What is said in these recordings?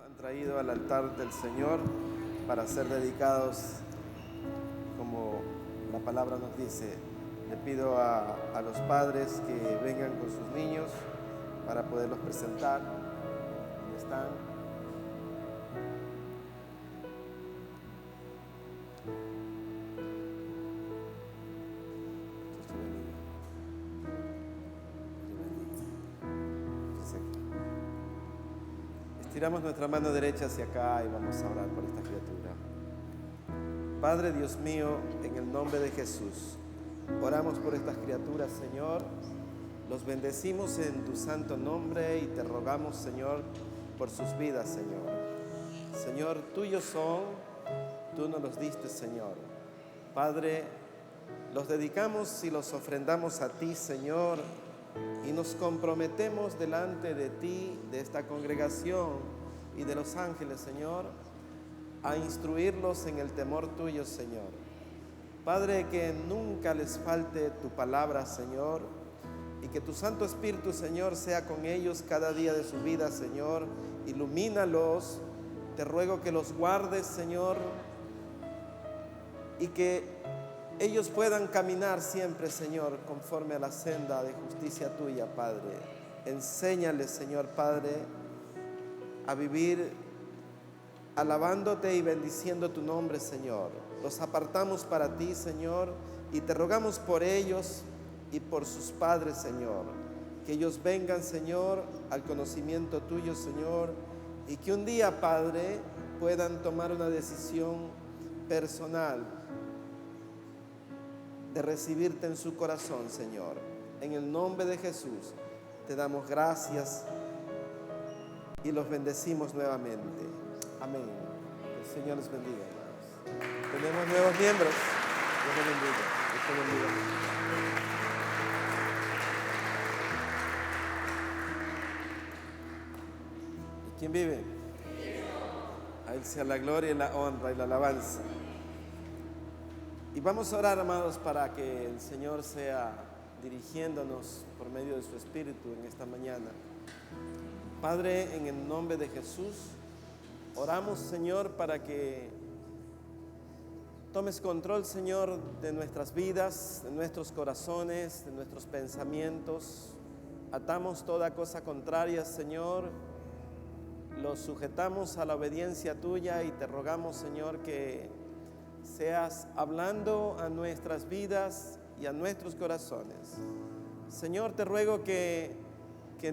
Han traído al altar del Señor para ser dedicados como la palabra nos dice. Le pido a los padres que vengan con sus niños para poderlos presentar. ¿Dónde están? Dios te bendiga. Dios te bendiga. Fíjense aquí. Estiramos nuestra mano derecha hacia acá y vamos a orar por esta criatura. Padre Dios mío, en el nombre de Jesús, oramos por estas criaturas, Señor. Los bendecimos en tu santo nombre y te rogamos, Señor, por sus vidas, Señor. Señor, tuyos son, tú nos los diste, Señor. Padre, los dedicamos y los ofrendamos a ti, Señor, y nos comprometemos delante de ti, de esta congregación y de los ángeles, Señor, a instruirlos en el temor tuyo, Señor. Padre, que nunca les falte tu palabra, Señor, y que tu Santo Espíritu, Señor, sea con ellos cada día de su vida, Señor. Ilumínalos, te ruego que los guardes, Señor, y que ellos puedan caminar siempre, Señor, conforme a la senda de justicia tuya, Padre. Enséñales, Señor, Padre, a vivir alabándote y bendiciendo tu nombre, Señor. Los apartamos para ti, Señor, y te rogamos por ellos y por sus padres, Señor. Que ellos vengan, Señor, al conocimiento tuyo, Señor, y que un día, Padre, puedan tomar una decisión personal de recibirte en su corazón, Señor. En el nombre de Jesús, te damos gracias y los bendecimos nuevamente. Amén. El Señor les bendiga, hermanos. Tenemos nuevos miembros. Dios les bendiga. Dios te bendiga. ¿Y quién vive? A Él sea la gloria y la honra y la alabanza. Y vamos a orar, amados, para que el Señor sea dirigiéndonos por medio de su Espíritu en esta mañana. Padre, en el nombre de Jesús, oramos, Señor, para que tomes control, Señor, de nuestras vidas, de nuestros corazones, de nuestros pensamientos. Atamos toda cosa contraria, Señor. Los sujetamos a la obediencia tuya y te rogamos, Señor, que seas hablando a nuestras vidas y a nuestros corazones. Señor, te ruego que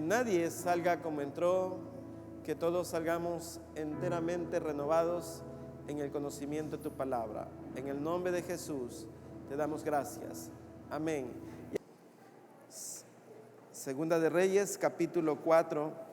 nadie salga como entró, que todos salgamos enteramente renovados en el conocimiento de tu palabra. En el nombre de Jesús te damos gracias. Amén. Segunda de Reyes, capítulo 4.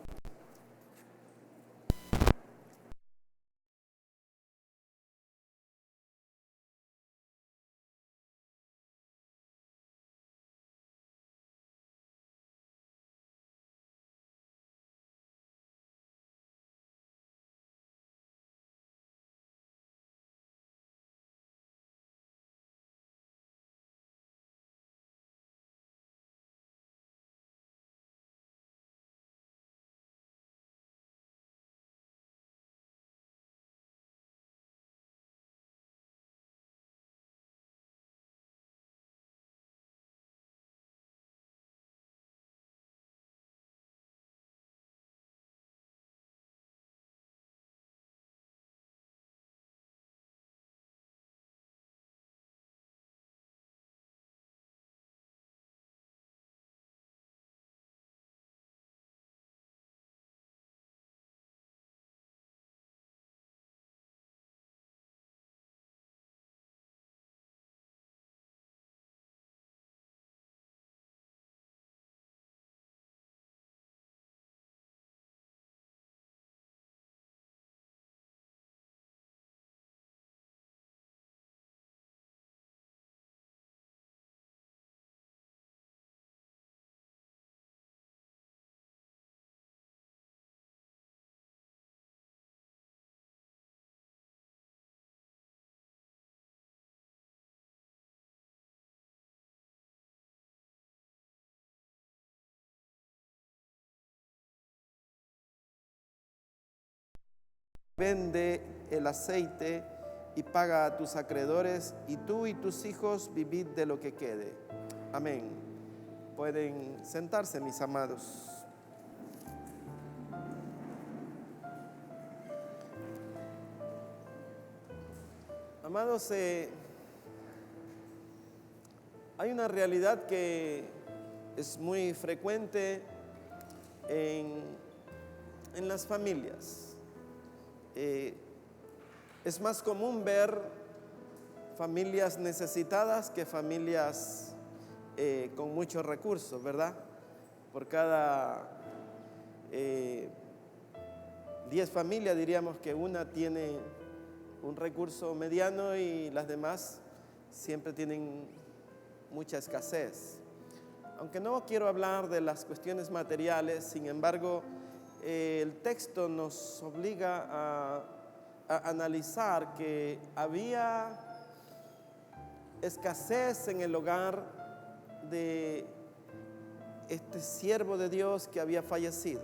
vende el aceite y paga a tus acreedores, y tú y tus hijos vivid de lo que quede. Amén. Pueden sentarse, mis amados. Amados, hay una realidad que es muy frecuente en las familias. Es más común ver familias necesitadas que familias con muchos recursos, ¿verdad? Por cada 10 familias diríamos que una tiene un recurso mediano y las demás siempre tienen mucha escasez. Aunque no quiero hablar de las cuestiones materiales, sin embargo, el texto nos obliga a analizar que había escasez en el hogar de este siervo de Dios que había fallecido.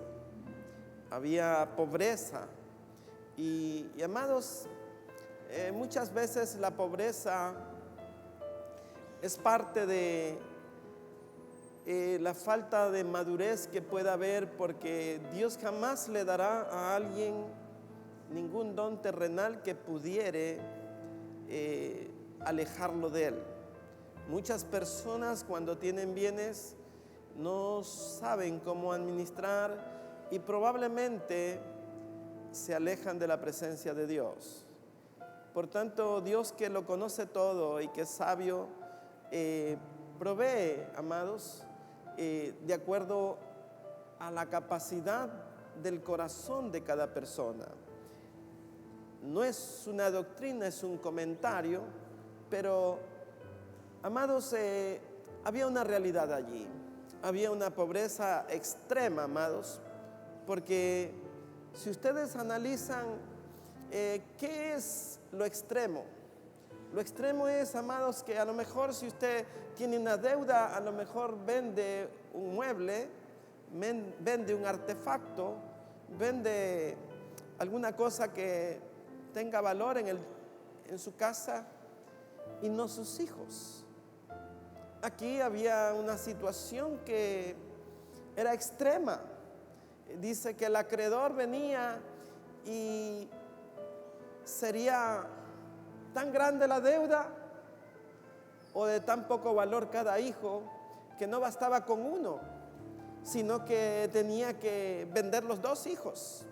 Había pobreza y amados, muchas veces la pobreza es parte de la falta de madurez que pueda haber, porque Dios jamás le dará a alguien ningún don terrenal que pudiere alejarlo de Él. Muchas personas cuando tienen bienes no saben cómo administrar y probablemente se alejan de la presencia de Dios. Por tanto, Dios, que lo conoce todo y que es sabio, provee, amados, de acuerdo a la capacidad del corazón de cada persona. No es una doctrina, es un comentario, pero, amados, había una realidad allí. Había una pobreza extrema, amados, porque si ustedes analizan ¿qué es lo extremo? Lo extremo es, amados, que a lo mejor si usted tiene una deuda, a lo mejor vende un mueble, vende un artefacto, vende alguna cosa que tenga valor en su casa y no sus hijos. Aquí había una situación que era extrema. Dice que el acreedor venía y sería tan grande la deuda o de tan poco valor cada hijo que no bastaba con uno, sino que tenía que vender los 2 hijos.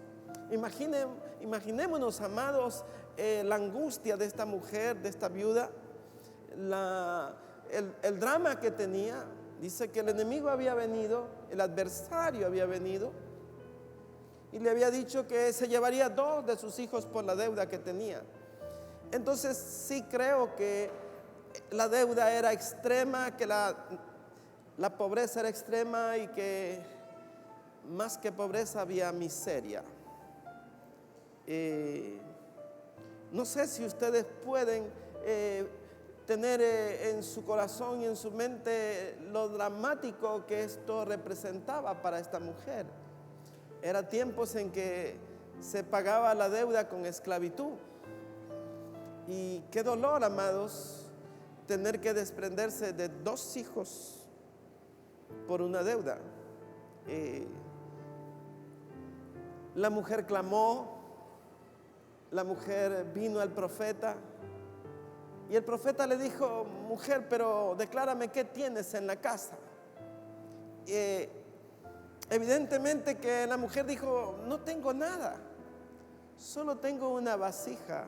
Imaginémonos, amados, la angustia de esta mujer, de esta viuda, el drama que tenía. Dice que el enemigo había venido, el adversario había venido y le había dicho que se llevaría 2 de sus hijos por la deuda que tenía. Entonces sí creo que la deuda era extrema, que la pobreza era extrema y que más que pobreza había miseria. No sé si ustedes pueden tener en su corazón y en su mente lo dramático que esto representaba para esta mujer. Eran tiempos en que se pagaba la deuda con esclavitud. Y qué dolor, amados, tener que desprenderse de 2 hijos por una deuda. La mujer clamó, la mujer vino al profeta y el profeta le dijo: mujer, pero declárame qué tienes en la casa. Evidentemente que la mujer dijo: no tengo nada, solo tengo una vasija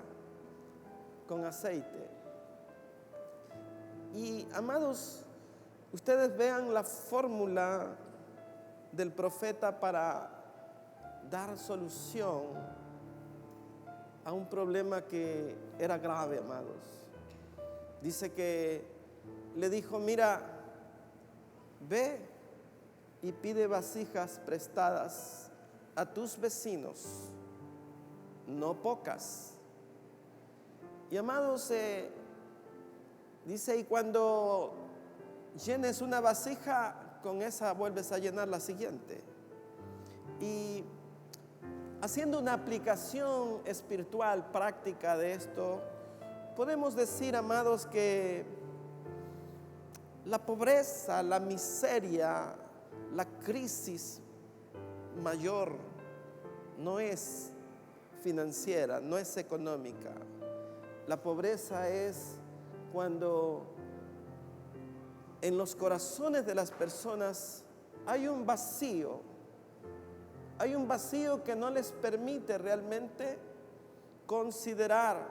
con aceite. Y, amados, ustedes vean la fórmula del profeta para dar solución a un problema que era grave, amados. Dice que le dijo: mira, ve y pide vasijas prestadas a tus vecinos, no pocas. Y, amados, dice, y cuando llenes una vasija, con esa vuelves a llenar la siguiente. Y haciendo una aplicación espiritual práctica de esto, podemos decir, amados, que la pobreza, la miseria, la crisis mayor no es financiera, no es económica. La pobreza es cuando en los corazones de las personas hay un vacío que no les permite realmente considerar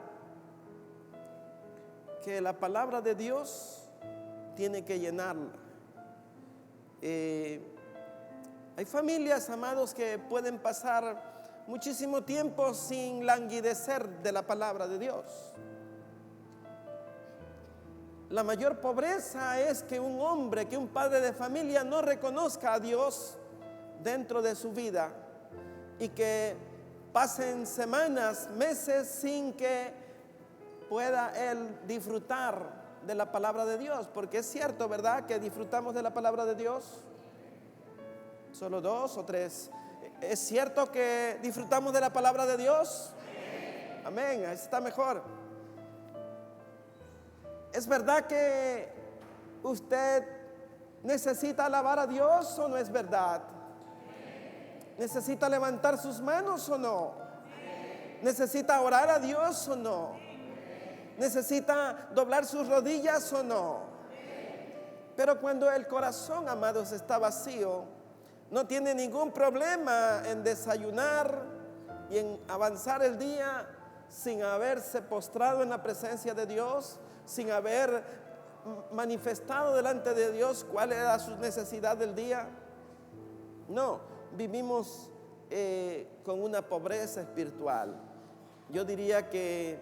que la palabra de Dios tiene que llenarla. Hay familias, amados, que pueden pasar muchísimo tiempo sin languidecer de la palabra de Dios. La mayor pobreza es que un hombre, que un padre de familia no reconozca a Dios dentro de su vida y que pasen semanas, meses sin que pueda él disfrutar de la palabra de Dios. Porque es cierto, ¿verdad?, que disfrutamos de la palabra de Dios. Solo 2 o 3. ¿Es cierto que disfrutamos de la palabra de Dios? Amén, ahí está mejor. ¿Es verdad que usted necesita alabar a Dios o no es verdad? ¿Necesita levantar sus manos o no? ¿Necesita orar a Dios o no? ¿Necesita doblar sus rodillas o no? Pero cuando el corazón, amados, está vacío, no tiene ningún problema en desayunar y en avanzar el día sin haberse postrado en la presencia de Dios, sin haber manifestado delante de Dios cuál era su necesidad del día. No, vivimos con una pobreza espiritual. Yo diría que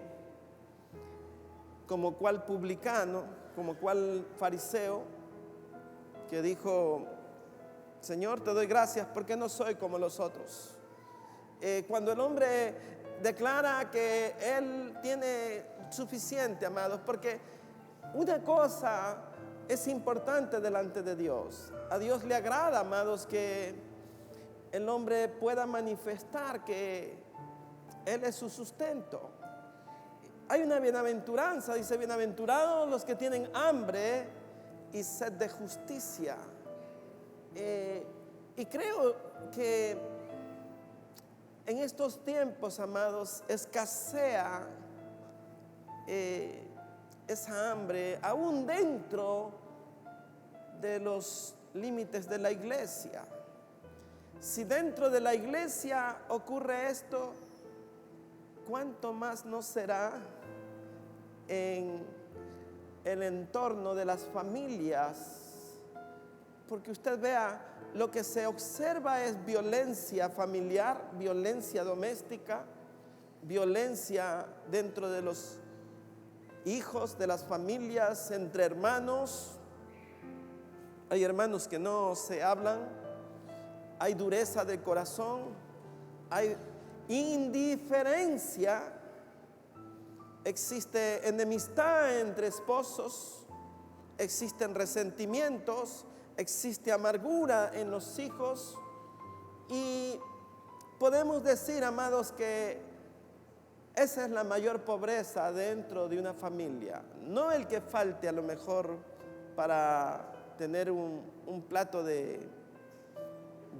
como cual publicano, como cual fariseo, que dijo: Señor, te doy gracias porque no soy como los otros. Cuando el hombre declara que él tiene suficiente, amados, porque una cosa es importante delante de Dios. A Dios le agrada, amados, que el hombre pueda manifestar que Él es su sustento. Hay una bienaventuranza, dice: bienaventurados los que tienen hambre y sed de justicia. Y creo que en estos tiempos, amados, escasea esa hambre aún dentro de los límites de la iglesia. Si dentro de la iglesia ocurre esto, ¿cuánto más no será en el entorno de las familias? Porque usted vea, lo que se observa es violencia familiar, violencia doméstica, violencia dentro de los hijos, de las familias, entre hermanos. Hay hermanos que no se hablan, hay dureza de corazón, hay indiferencia, existe enemistad entre esposos, existen resentimientos, existe amargura en los hijos. Y podemos decir, amados, que esa es la mayor pobreza dentro de una familia. No el que falte a lo mejor para tener un plato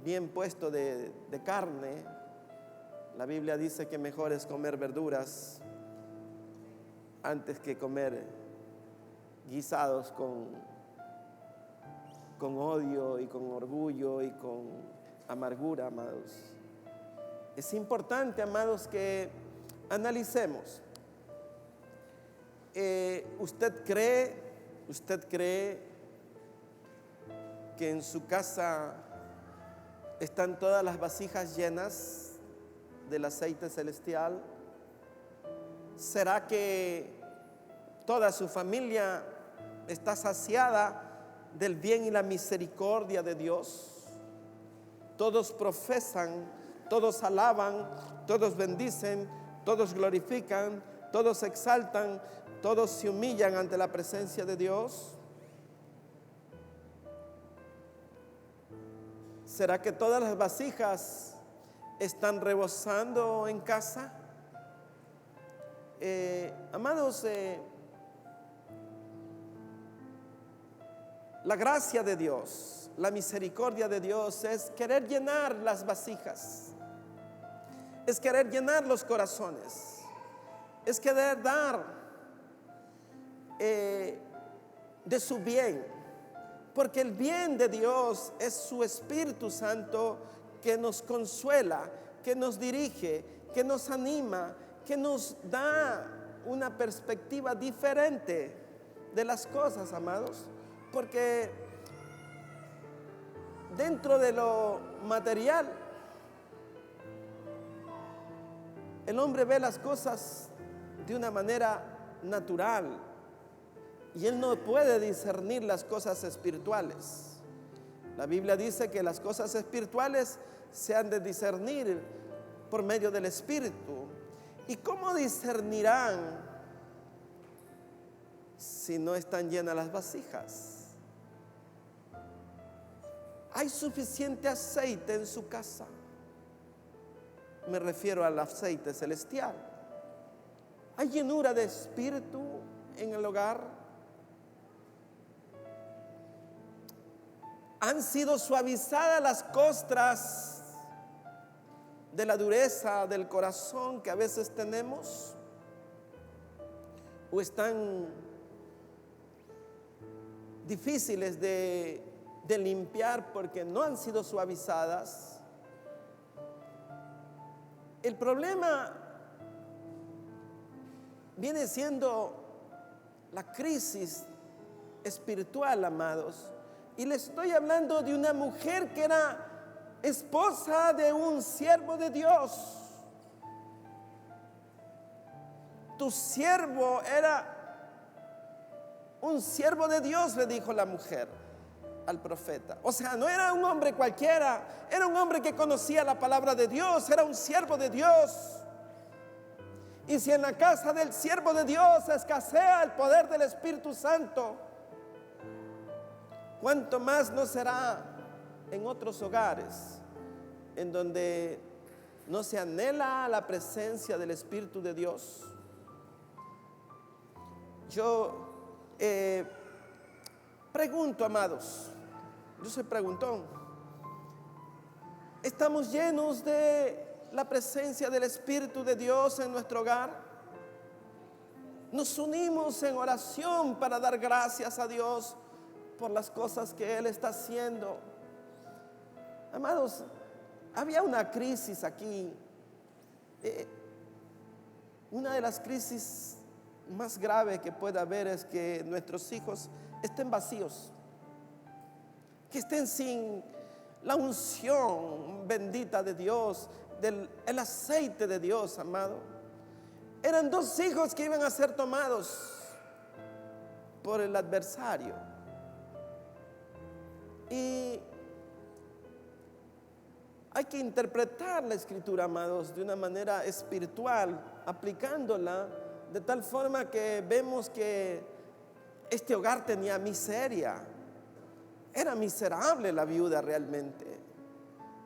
bien puesto de carne. La Biblia dice que mejor es comer verduras antes que comer guisados con odio y con orgullo y con amargura, amados. Es importante, amados, que analicemos. ¿Usted cree que en su casa están todas las vasijas llenas del aceite celestial? ¿Será que toda su familia está saciada del bien y la misericordia de Dios? Todos profesan, todos alaban, todos bendicen, todos glorifican, todos exaltan, todos se humillan ante la presencia de Dios. ¿Será que todas las vasijas están rebosando en casa. Amados, la gracia de Dios, la misericordia de Dios es querer llenar las vasijas, es querer llenar los corazones, es querer dar de su bien, porque el bien de Dios es su Espíritu Santo que nos consuela, que nos dirige, que nos anima, que nos da una perspectiva diferente de las cosas, amados, porque dentro de lo material el hombre ve las cosas de una manera natural y él no puede discernir las cosas espirituales. La Biblia dice que las cosas espirituales se han de discernir por medio del Espíritu. ¿Y cómo discernirán si no están llenas las vasijas? ¿Hay suficiente aceite en su casa? Me refiero al aceite celestial. ¿Hay llenura de espíritu en el hogar? ¿Han sido suavizadas las costras de la dureza del corazón que a veces tenemos? ¿O están difíciles de limpiar porque no han sido suavizadas? El problema viene siendo la crisis espiritual, amados. Y le estoy hablando de una mujer que era esposa de un siervo de Dios. Tu siervo era un siervo de Dios, le dijo la mujer al profeta. O sea, no era un hombre cualquiera, era un hombre que conocía la palabra de Dios, era un siervo de Dios. Y si en la casa del siervo de Dios escasea el poder del Espíritu Santo, ¿cuánto más no será en otros hogares en donde no se anhela la presencia del Espíritu de Dios? Yo pregunto, amados, yo soy preguntón. ¿Estamos llenos de la presencia del Espíritu de Dios en nuestro hogar? ¿Nos unimos en oración para dar gracias a Dios por las cosas que Él está haciendo? Amados, había una crisis aquí. Una de las crisis más graves que puede haber es que nuestros hijos estén vacíos, que estén sin la unción bendita de Dios, el aceite de Dios, amado. Eran 2 hijos que iban a ser tomados por el adversario. Y hay que interpretar la Escritura, amados, de una manera espiritual, aplicándola de tal forma que vemos que este hogar tenía miseria. Era miserable la viuda realmente.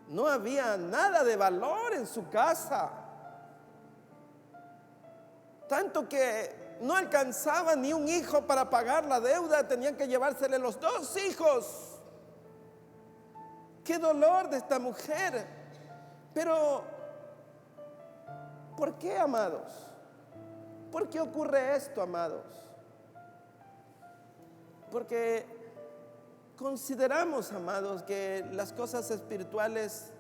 No había nada de valor en su casa. Tanto que no alcanzaba ni un hijo para pagar la deuda, tenían que llevársele los 2 hijos. Qué dolor de esta mujer. Pero, ¿por qué, amados? ¿Por qué ocurre esto, amados? Porque consideramos, amados, que las cosas espirituales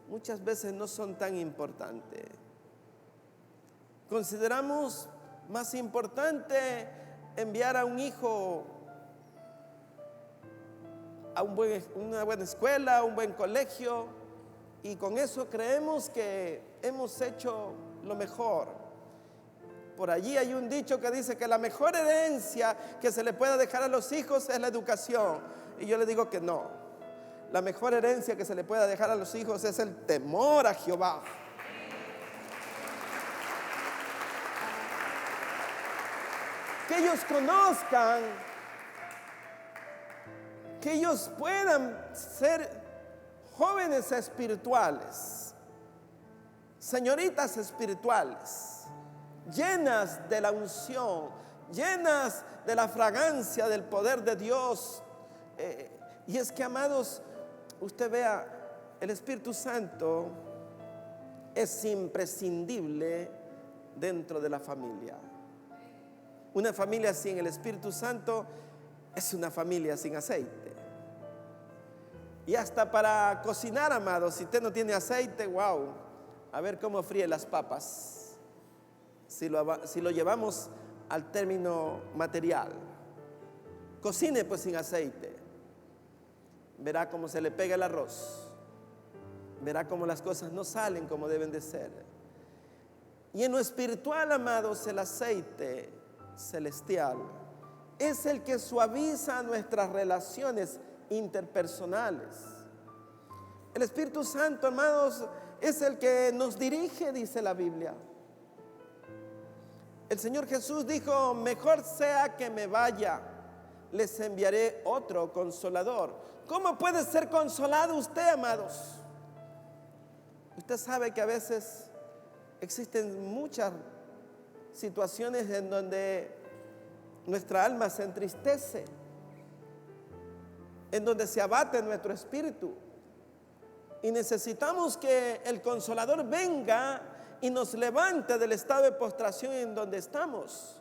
muchas veces no son tan importantes. Consideramos más importante enviar a un hijo a una buena escuela, a un buen colegio, y con eso creemos que hemos hecho lo mejor. Por allí hay un dicho que dice que la mejor herencia que se le pueda dejar a los hijos es la educación. Y yo le digo que no. La mejor herencia que se le pueda dejar a los hijos es el temor a Jehová. Que ellos conozcan, que ellos puedan ser jóvenes espirituales, señoritas espirituales, llenas de la unción, llenas de la fragancia del poder de Dios. Y es que, amados, usted vea, el Espíritu Santo es imprescindible dentro de la familia. Una familia sin el Espíritu Santo es una familia sin aceite. Y hasta para cocinar, amados, si usted no tiene aceite, wow, a ver cómo fríe las papas. Si lo llevamos al término material, cocine pues sin aceite, verá cómo se le pega el arroz, verá cómo las cosas no salen como deben de ser. Y en lo espiritual, amados, el aceite celestial es el que suaviza nuestras relaciones interpersonales. El Espíritu Santo, amados, es el que nos dirige, dice la Biblia. El Señor Jesús dijo: mejor sea que me vaya, les enviaré otro consolador. ¿Cómo puede ser consolado usted, amados? Usted sabe que a veces existen muchas situaciones en donde nuestra alma se entristece, en donde se abate nuestro espíritu, y necesitamos que el Consolador venga y nos levante del estado de postración en donde estamos.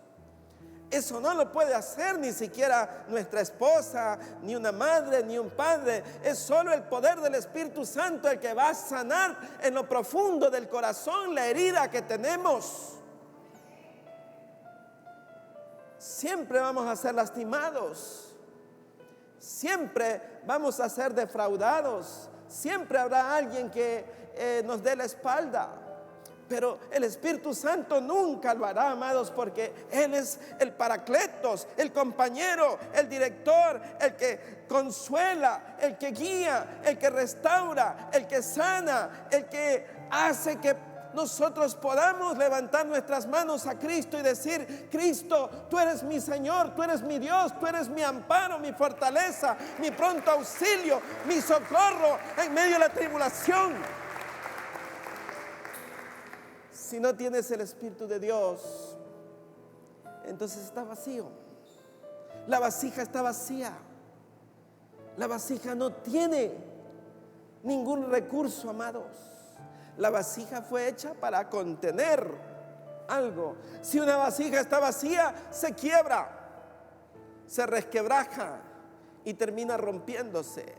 Eso no lo puede hacer ni siquiera nuestra esposa, ni una madre, ni un padre. Es solo el poder del Espíritu Santo el que va a sanar en lo profundo del corazón la herida que tenemos. Siempre vamos a ser lastimados, siempre vamos a ser defraudados, siempre habrá alguien que nos dé la espalda. Pero el Espíritu Santo nunca lo hará, amados, porque Él es el Paracletos, el compañero, el director, el que consuela, el que guía, el que restaura, el que sana, el que hace que nosotros podamos levantar nuestras manos a Cristo y decir: Cristo, tú eres mi Señor, tú eres mi Dios, tú eres mi amparo, mi fortaleza, mi pronto auxilio, mi socorro en medio de la tribulación. Si no tienes el Espíritu de Dios, entonces está vacío. La vasija está vacía. La vasija no tiene ningún recurso, amados. La vasija fue hecha para contener algo. Si una vasija está vacía, se quiebra, se resquebraja y termina rompiéndose.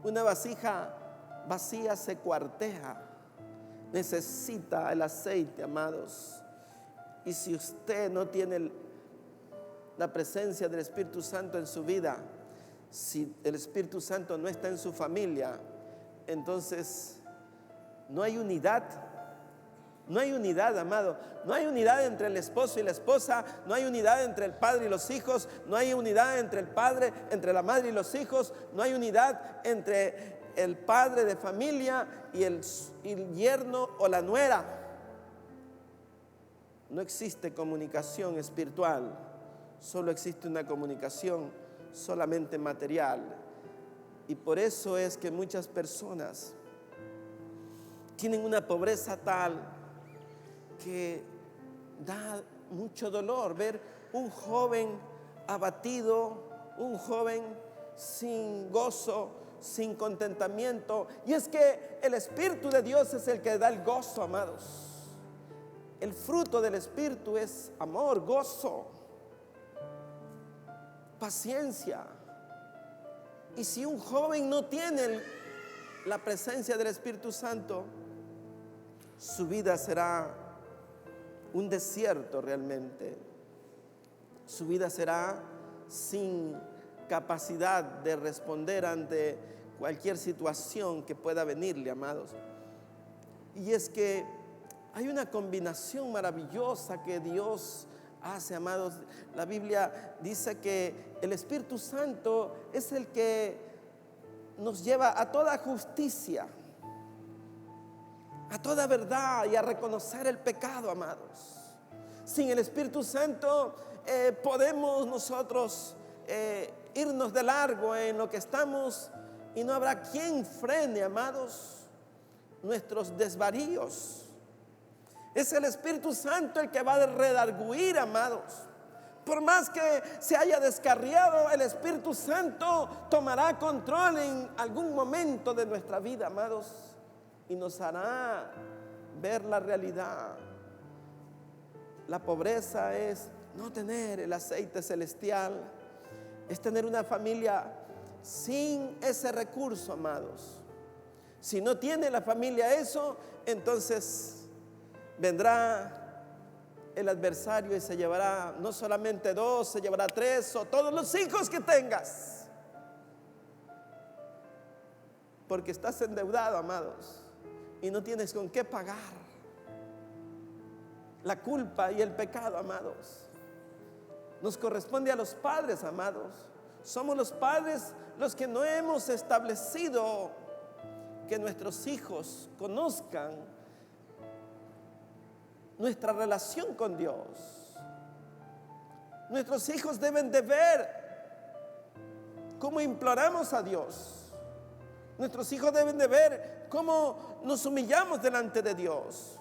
Una vasija vacía se cuartea. Necesita el aceite, amados. Y si usted no tiene la presencia del Espíritu Santo en su vida, si el Espíritu Santo no está en su familia, entonces no hay unidad. No hay unidad, amado. No hay unidad entre el esposo y la esposa. No hay unidad entre el padre y los hijos. No hay unidad entre el padre, entre la madre y los hijos. No hay unidad entre el padre de familia y el yerno o la nuera. No existe comunicación espiritual, solo existe una comunicación solamente material. Y por eso es que muchas personas tienen una pobreza tal que da mucho dolor ver un joven abatido, un joven sin gozo, sin contentamiento. Y es que el Espíritu de Dios es el que da el gozo, amados. El fruto del Espíritu es amor, gozo, paciencia. Y si un joven no tiene la presencia del Espíritu Santo, su vida será un desierto realmente. Su vida será sin capacidad de responder ante cualquier situación que pueda venirle, amados. Y es que hay una combinación maravillosa que Dios hace, amados. La Biblia dice que el Espíritu Santo es el que nos lleva a toda justicia, a toda verdad y a reconocer el pecado, amados. Sin el Espíritu Santo podemos nosotros irnos de largo en lo que estamos y no habrá quien frene, amados. nuestros desvaríos. Es el Espíritu Santo el que va a redarguir, amados. Por más que se haya descarriado, el Espíritu Santo tomará control en algún momento de nuestra vida, amados, y nos hará ver la realidad. La pobreza es no tener el aceite celestial, es tener una familia sin ese recurso, amados. Si no tiene la familia eso, entonces vendrá el adversario y se llevará no solamente 2, se llevará 3 o todos los hijos que tengas, porque estás endeudado, amados, y no tienes con qué pagar. La culpa y el pecado, amados, nos corresponde a los padres, amados. Somos los padres los que no hemos establecido que nuestros hijos conozcan nuestra relación con Dios. Nuestros hijos deben de ver cómo imploramos a Dios. Nuestros hijos deben de ver cómo nos humillamos delante de Dios.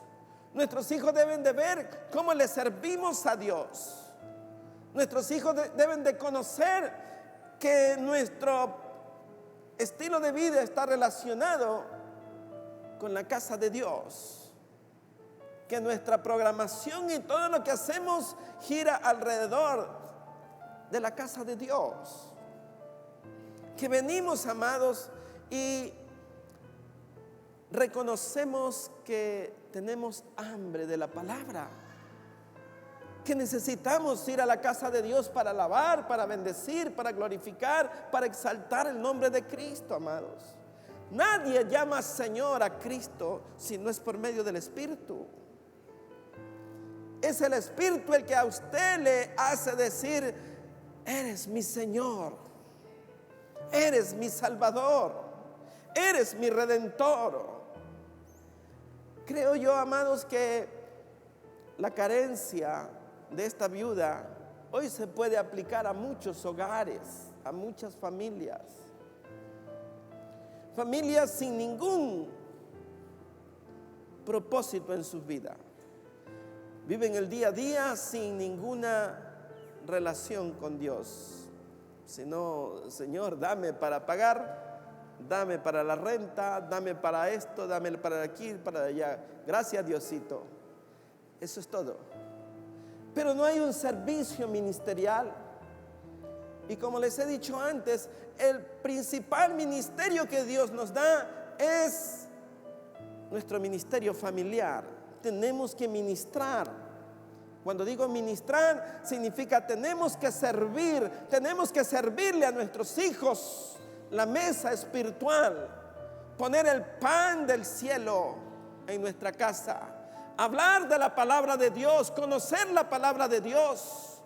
Nuestros hijos deben de ver cómo le servimos a Dios. Nuestros hijos deben de conocer que nuestro estilo de vida está relacionado con la casa de Dios, que nuestra programación y todo lo que hacemos gira alrededor de la casa de Dios, que venimos, amados, y reconocemos que tenemos hambre de la palabra, que necesitamos ir a la casa de Dios para alabar, para bendecir, para glorificar, para exaltar el nombre de Cristo, amados. Nadie llama Señor a Cristo si no es por medio del Espíritu. Es el Espíritu el que a usted le hace decir: eres mi Señor, eres mi Salvador, eres mi Redentor. Creo yo, amados, que la carencia de esta viuda hoy se puede aplicar a muchos hogares, a muchas familias. Familias sin ningún propósito en su vida. Viven el día a día sin ninguna relación con Dios. Sino: Señor, dame para pagar, dame para la renta, dame para esto, dame para aquí, para allá. Gracias, Diosito. Eso es todo. Pero no hay un servicio ministerial. Y como les he dicho antes, el principal ministerio que Dios nos da es nuestro ministerio familiar. Tenemos que ministrar. Cuando digo ministrar, significa tenemos que servir, tenemos que servirle a nuestros hijos la mesa espiritual, poner el pan del cielo en nuestra casa, hablar de la palabra de Dios, conocer la palabra de Dios.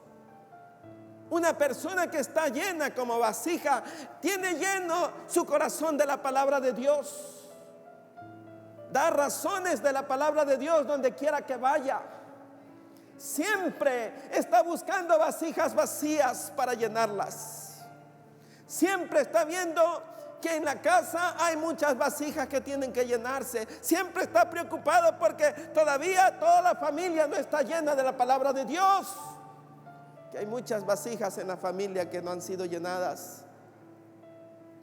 Una persona que está llena como vasija tiene lleno su corazón de la palabra de Dios. Da razones de la palabra de Dios donde quiera que vaya. Siempre está buscando vasijas vacías para llenarlas. Siempre está viendo que en la casa hay muchas vasijas que tienen que llenarse. Siempre está preocupado porque todavía toda la familia no está llena de la palabra de Dios. Que hay muchas vasijas en la familia que no han sido llenadas.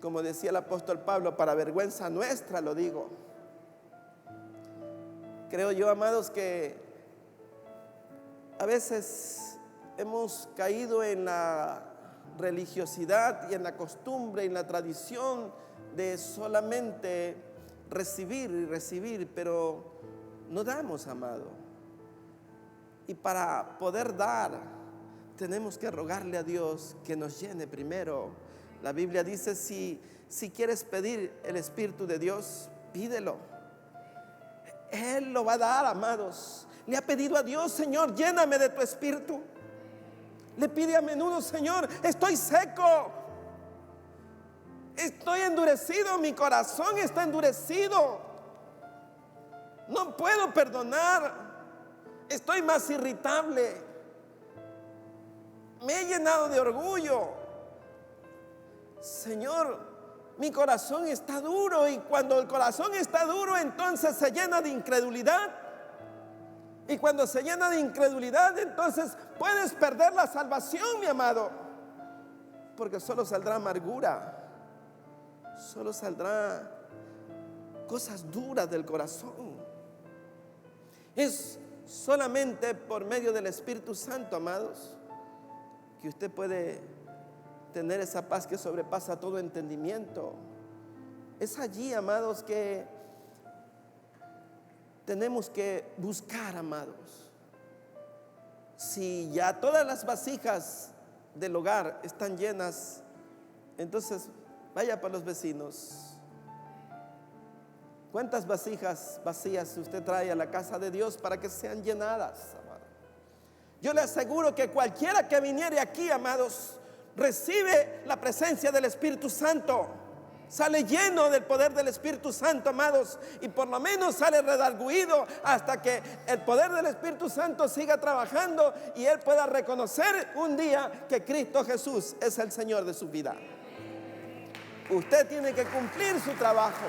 Como decía el apóstol Pablo, para vergüenza nuestra lo digo. Creo yo, amados, que a veces hemos caído en la religiosidad y en la costumbre y en la tradición de solamente recibir y recibir, pero no damos, amado. Y para poder dar, tenemos que rogarle a Dios que nos llene primero. La Biblia dice: si quieres pedir el Espíritu de Dios, pídelo. Él lo va a dar, amados. Le ha pedido a Dios: Señor, lléname de tu Espíritu. Le pide a menudo: Señor, estoy seco, estoy endurecido, mi corazón está endurecido, no puedo perdonar, estoy más irritable, me he llenado de orgullo. Señor, mi corazón está duro. Y cuando el corazón está duro, entonces se llena de incredulidad. Y cuando se llena de incredulidad, entonces puedes perder la salvación, mi amado. Porque solo saldrá amargura, solo saldrá cosas duras del corazón. Es solamente por medio del Espíritu Santo, amados, que usted puede tener esa paz que sobrepasa todo entendimiento. Es allí, amados, que tenemos que buscar, amados. Si ya todas las vasijas del hogar están llenas, entonces vaya para los vecinos. ¿Cuántas vasijas vacías usted trae a la casa de Dios para que sean llenadas, amado? Yo le aseguro que cualquiera que viniere aquí, amados, recibe la presencia del Espíritu Santo. Sale lleno del poder del Espíritu Santo, amados, y por lo menos sale redarguido hasta que el poder del Espíritu Santo siga trabajando y él pueda reconocer un día que Cristo Jesús es el Señor de su vida. Usted tiene que cumplir su trabajo.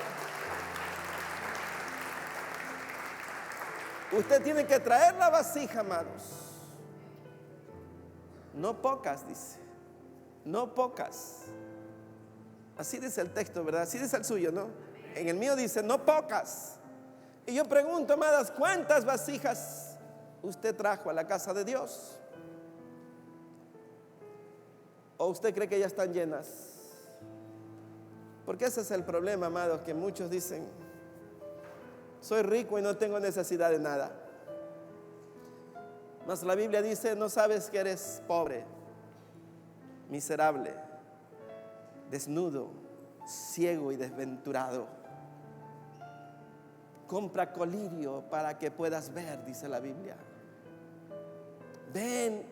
Usted tiene que traer la vasija, amados. No pocas, dice. No pocas. Así dice el texto, ¿verdad? Así dice el suyo, ¿no? En el mío dice, no pocas. Y yo pregunto, amadas, ¿cuántas vasijas usted trajo a la casa de Dios? ¿O usted cree que ya están llenas? Porque ese es el problema, amados, que muchos dicen, soy rico y no tengo necesidad de nada. Mas la Biblia dice, no sabes que eres pobre, miserable, desnudo, ciego y desventurado. Compra colirio para que puedas ver, dice la Biblia. Ven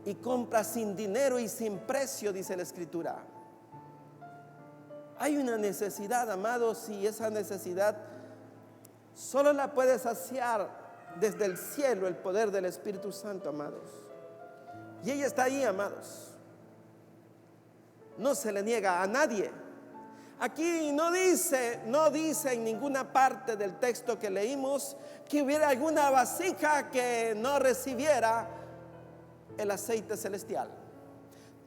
y compra sin dinero y sin precio, dice la Escritura. Hay una necesidad, amados, y esa necesidad solo la puede saciar desde el cielo el poder del Espíritu Santo, amados. Y ella está ahí, amados. No se le niega a nadie. Aquí no dice en ninguna parte del texto que leímos que hubiera alguna vasija que no recibiera el aceite celestial.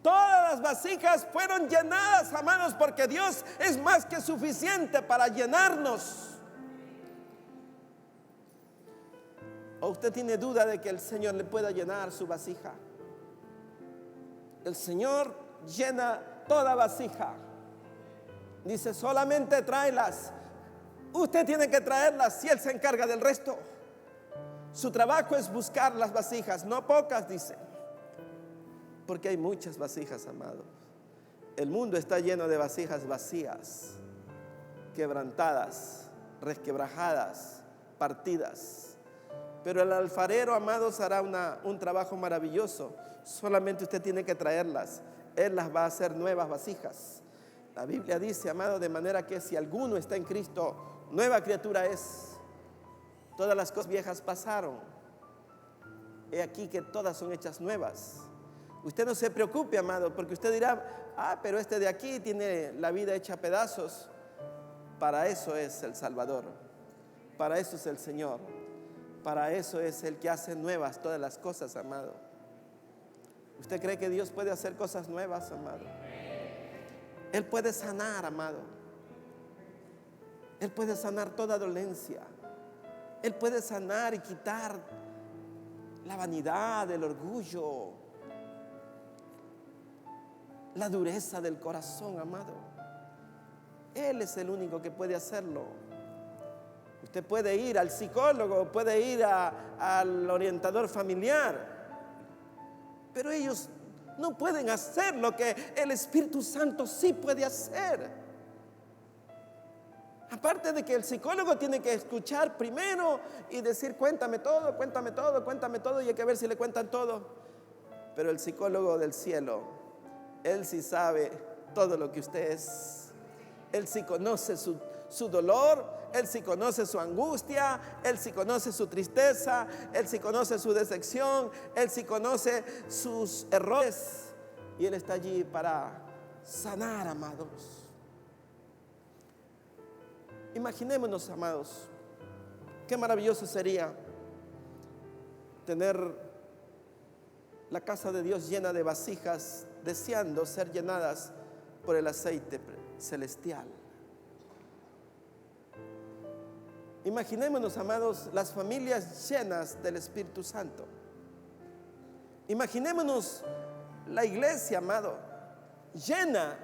Todas las vasijas fueron llenadas, amados, porque Dios es más que suficiente para llenarnos. ¿O usted tiene duda de que el Señor le pueda llenar su vasija? El Señor llena toda vasija. Dice, solamente tráelas. Usted tiene que traerlas y Él se encarga del resto. Su trabajo es buscar las vasijas, no pocas, dice. Porque hay muchas vasijas, amados. El mundo está lleno de vasijas vacías, quebrantadas, resquebrajadas, partidas. Pero el alfarero, amados, hará un trabajo maravilloso. Solamente usted tiene que traerlas. Él las va a hacer nuevas vasijas. La Biblia dice, amado, de manera que si alguno está en Cristo, nueva criatura es. Todas las cosas viejas pasaron. He aquí que todas son hechas nuevas. Usted no se preocupe, amado, porque usted dirá, pero este de aquí tiene la vida hecha a pedazos. Para eso es el Salvador. Para eso es el Señor. Para eso es el que hace nuevas todas las cosas, amado. ¿Usted cree que Dios puede hacer cosas nuevas, amado? Él puede sanar, amado. Él puede sanar toda dolencia. Él puede sanar y quitar la vanidad, el orgullo, la dureza del corazón, amado. Él es el único que puede hacerlo. Usted puede ir al psicólogo, puede ir al orientador familiar, pero ellos no pueden hacer lo que el Espíritu Santo sí puede hacer. Aparte de que el psicólogo tiene que escuchar primero y decir, cuéntame todo, cuéntame todo, cuéntame todo, y hay que ver si le cuentan todo. Pero el psicólogo del cielo, él sí sabe todo lo que usted es. Él sí conoce su dolor, Él sí conoce su angustia, Él sí conoce su tristeza, Él sí conoce su decepción, Él sí conoce sus errores. Y Él está allí para sanar, amados. Imaginémonos, amados, qué maravilloso sería tener la casa de Dios llena de vasijas, deseando ser llenadas por el aceite celestial. Imaginémonos, amados, las familias llenas del Espíritu Santo. Imaginémonos la iglesia, amado, llena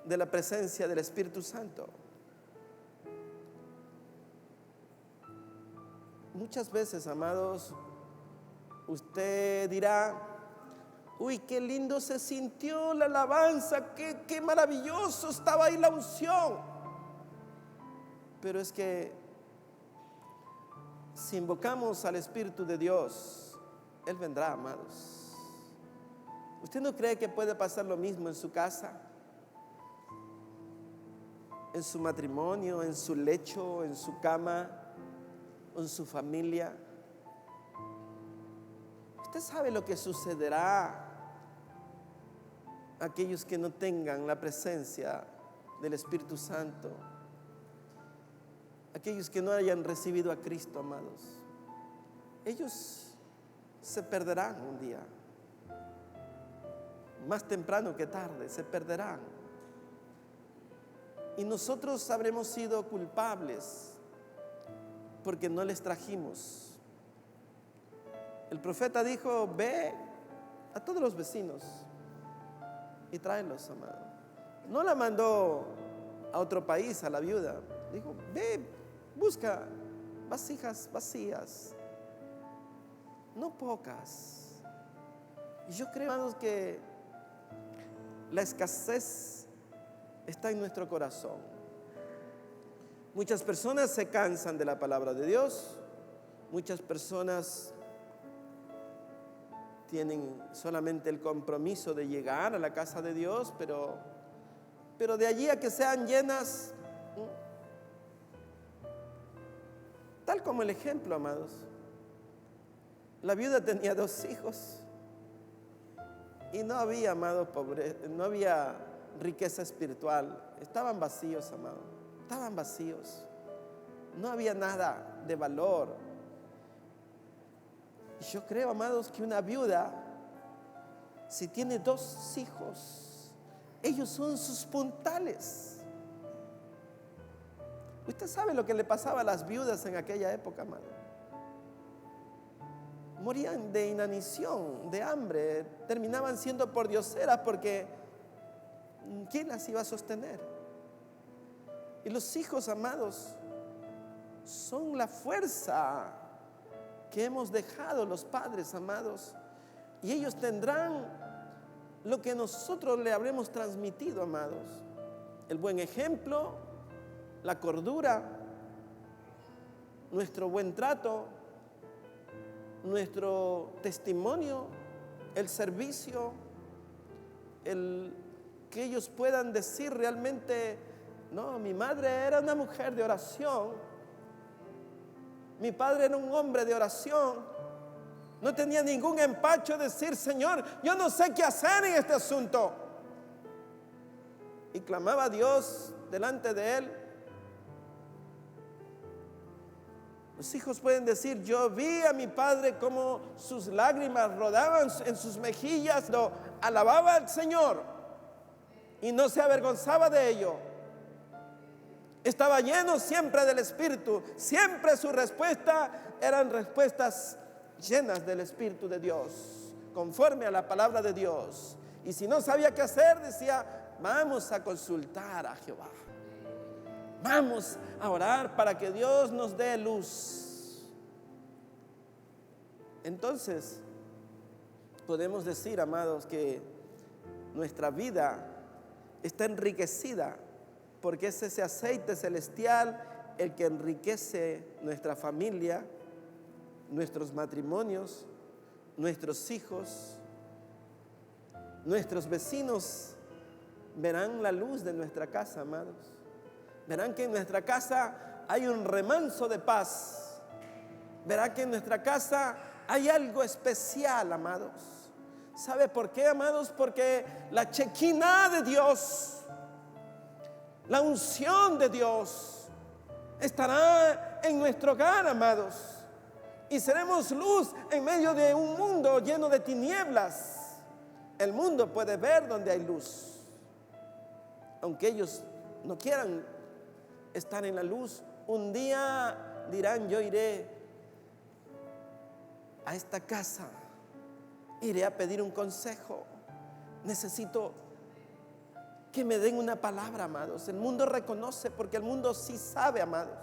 de la presencia del Espíritu Santo. Muchas veces, amados, usted dirá: uy, qué lindo se sintió la alabanza, qué maravilloso estaba ahí la unción. Pero es que si invocamos al Espíritu de Dios, Él vendrá, amados. ¿Usted no cree que puede pasar lo mismo en su casa, en su matrimonio, en su lecho, en su cama, en su familia? Usted sabe lo que sucederá a aquellos que no tengan la presencia del Espíritu Santo, aquellos que no hayan recibido a Cristo, amados. Ellos se perderán un día, más temprano que tarde, se perderán. Y nosotros habremos sido culpables porque no les trajimos. El profeta dijo: ve a todos los vecinos y tráelos, amado. No la mandó a otro país, a la viuda. Dijo: ve, busca vasijas vacías, no pocas. Y yo creo, hermanos, que la escasez está en nuestro corazón. Muchas personas se cansan de la palabra de Dios. Muchas personas tienen solamente el compromiso de llegar a la casa de Dios, pero de allí a que sean llenas, tal como el ejemplo, amados. La viuda tenía 2 hijos y no había, amado, no había riqueza espiritual. Estaban vacíos, amado. Estaban vacíos. No había nada de valor. Y yo creo, amados, que una viuda, si tiene 2 hijos, ellos son sus puntales. Usted sabe lo que le pasaba a las viudas en aquella época, amado. Morían de inanición, de hambre, terminaban siendo pordioseras porque ¿quién las iba a sostener? Y los hijos, amados, son la fuerza que hemos dejado los padres, amados, y ellos tendrán lo que nosotros le habremos transmitido, amados: el buen ejemplo, la cordura, nuestro buen trato, nuestro testimonio, el servicio, el que ellos puedan decir realmente: no, mi madre era una mujer de oración, mi padre era un hombre de oración, no tenía ningún empacho de decir: Señor, yo no sé qué hacer en este asunto. Y clamaba a Dios delante de él. Los hijos pueden decir: yo vi a mi padre como sus lágrimas rodaban en sus mejillas, lo alababa al Señor y no se avergonzaba de ello. Estaba lleno siempre del Espíritu. Siempre su respuesta eran respuestas llenas del Espíritu de Dios, conforme a la palabra de Dios. Y si no sabía qué hacer, decía: vamos a consultar a Jehová. Vamos a orar para que Dios nos dé luz. Entonces, podemos decir, amados, que nuestra vida está enriquecida porque es ese aceite celestial el que enriquece nuestra familia, nuestros matrimonios, nuestros hijos. Nuestros vecinos verán la luz de nuestra casa, amados. Verán que en nuestra casa hay un remanso de paz. Verán que en nuestra casa hay algo especial, amados. ¿Sabe por qué, amados? Porque la chequina de Dios, la unción de Dios, estará en nuestro hogar, amados. Y seremos luz en medio de un mundo lleno de tinieblas. El mundo puede ver donde hay luz, aunque ellos no quieran estar en la luz. Un día dirán: yo iré a esta casa, iré a pedir un consejo, necesito que me den una palabra, amados. El mundo reconoce, porque el mundo sí sabe, amados.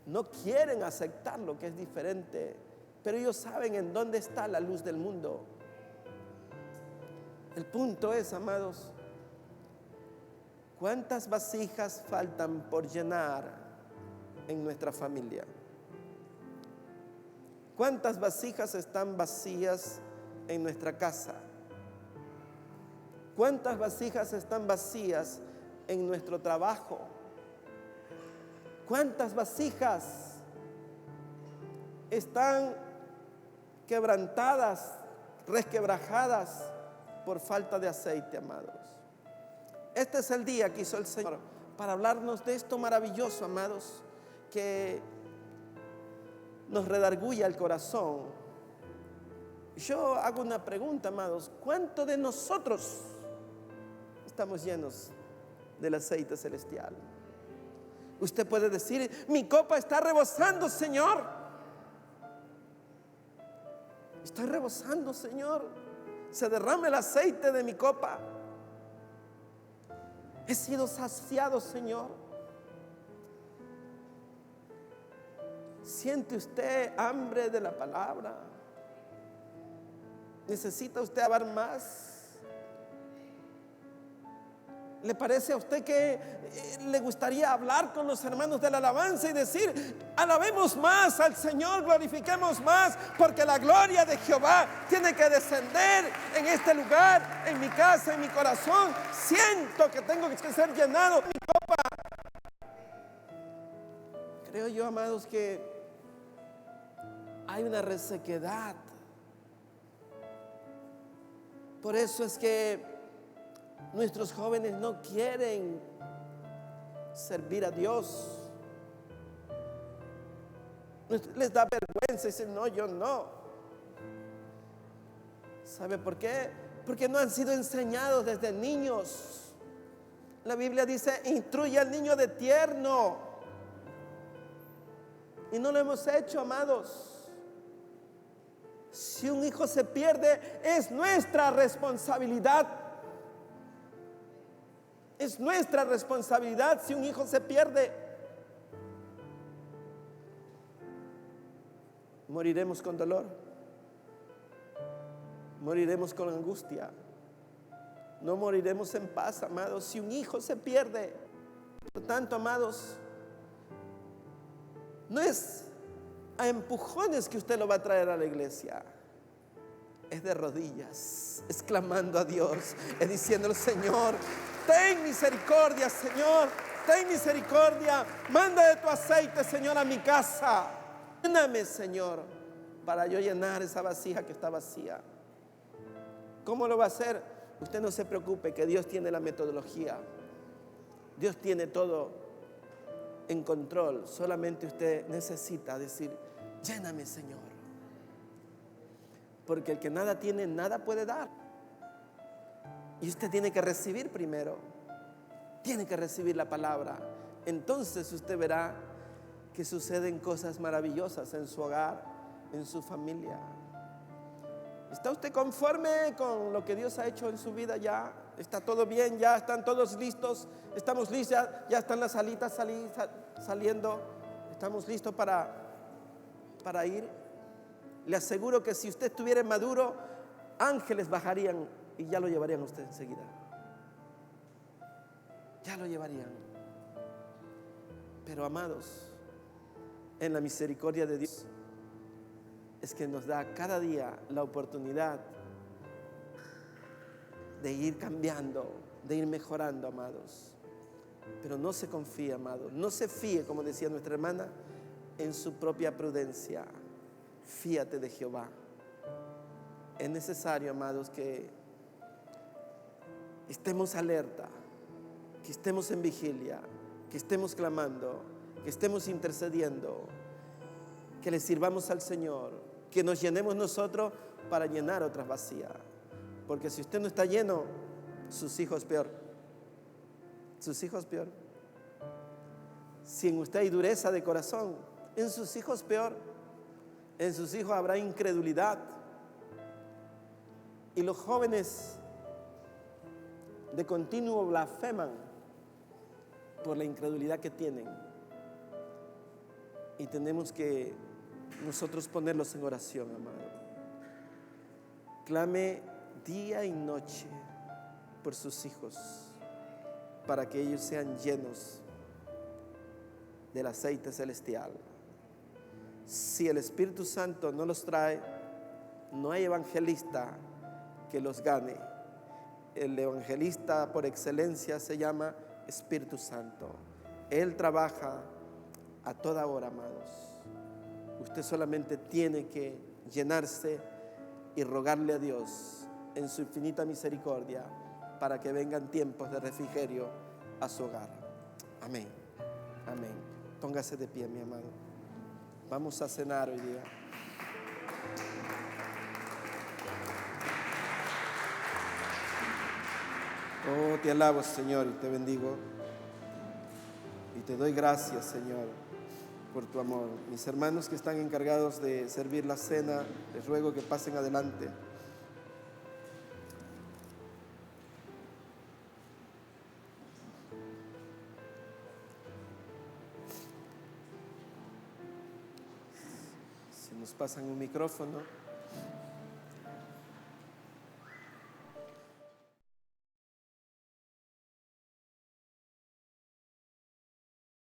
No quieren aceptar lo que es diferente, pero ellos saben en dónde está la luz del mundo. El punto es, amados, ¿cuántas vasijas faltan por llenar en nuestra familia? ¿Cuántas vasijas están vacías en nuestra casa? ¿Cuántas vasijas están vacías en nuestro trabajo? ¿Cuántas vasijas están quebrantadas, resquebrajadas por falta de aceite, amados? Este es el día que hizo el Señor para hablarnos de esto maravilloso, amados, que nos redarguye el corazón. Yo hago una pregunta, amados: ¿cuánto de nosotros estamos llenos del aceite celestial? Usted puede decir: mi copa está rebosando, Señor. Estoy rebosando, Señor. Se derrama el aceite de mi copa. He sido saciado, Señor. ¿Siente usted hambre de la palabra? ¿Necesita usted hablar más? ¿Le parece a usted que le gustaría hablar con los hermanos de la alabanza y decir: alabemos más al Señor, glorifiquemos más, porque la gloria de Jehová tiene que descender en este lugar, en mi casa, en mi corazón? Siento que tengo que ser llenado mi copa. Creo yo, amados, que hay una resequedad. Por eso es que nuestros jóvenes no quieren servir a Dios. Les da vergüenza y dicen: no, yo no. ¿Sabe por qué? Porque no han sido enseñados desde niños. La Biblia dice: instruye al niño de tierno. Y no lo hemos hecho, amados. Si un hijo se pierde, es nuestra responsabilidad. Es nuestra responsabilidad si un hijo se pierde. Moriremos con dolor. Moriremos con angustia. No moriremos en paz, amados, si un hijo se pierde. Por tanto, amados, no es a empujones que usted lo va a traer a la iglesia. Es de rodillas, es clamando a Dios, es diciéndole: Señor, ten misericordia, Señor, ten misericordia. Manda de tu aceite, Señor, a mi casa. Lléname, Señor, para yo llenar esa vasija que está vacía. ¿Cómo lo va a hacer? Usted no se preocupe, que Dios tiene la metodología. Dios tiene todo en control. Solamente usted necesita decir: lléname, Señor. Porque el que nada tiene, nada puede dar. Y usted tiene que recibir primero. Tiene que recibir la palabra. Entonces usted verá que suceden cosas maravillosas en su hogar, en su familia. ¿Está usted conforme con lo que Dios ha hecho en su vida ya? ¿Está todo bien? ¿Ya están todos listos? ¿Estamos listos? ¿Ya están las alitas saliendo? ¿Estamos listos para ir? Le aseguro que si usted estuviera maduro, ángeles bajarían y ya lo llevarían a usted enseguida. Ya lo llevarían. Pero, amados, en la misericordia de Dios es que nos da cada día la oportunidad de ir cambiando, de ir mejorando, amados. Pero no se confíe, amados, no se fíe, como decía nuestra hermana, en su propia prudencia. Fíate de Jehová. Es necesario, amados, que estemos alerta, que estemos en vigilia, que estemos clamando, que estemos intercediendo, que le sirvamos al Señor, que nos llenemos nosotros para llenar otras vacías. Porque si usted no está lleno, sus hijos peor. Sus hijos peor. Si en usted hay dureza de corazón, en sus hijos peor. En sus hijos habrá incredulidad. Y los jóvenes de continuo blasfeman por la incredulidad que tienen. Y tenemos que nosotros ponerlos en oración, amado. Clame día y noche por sus hijos, para que ellos sean llenos del aceite celestial. Si el Espíritu Santo no los trae, no hay evangelista que los gane. El evangelista por excelencia se llama Espíritu Santo. Él trabaja a toda hora, amados. Usted solamente tiene que llenarse y rogarle a Dios en su infinita misericordia para que vengan tiempos de refrigerio a su hogar. Amén. Amén. Póngase de pie, mi amado. Vamos a cenar hoy día. Oh, te alabo, Señor, y te bendigo. Y te doy gracias, Señor, por tu amor. Mis hermanos que están encargados de servir la cena, les ruego que pasen adelante. Si nos pasan un micrófono.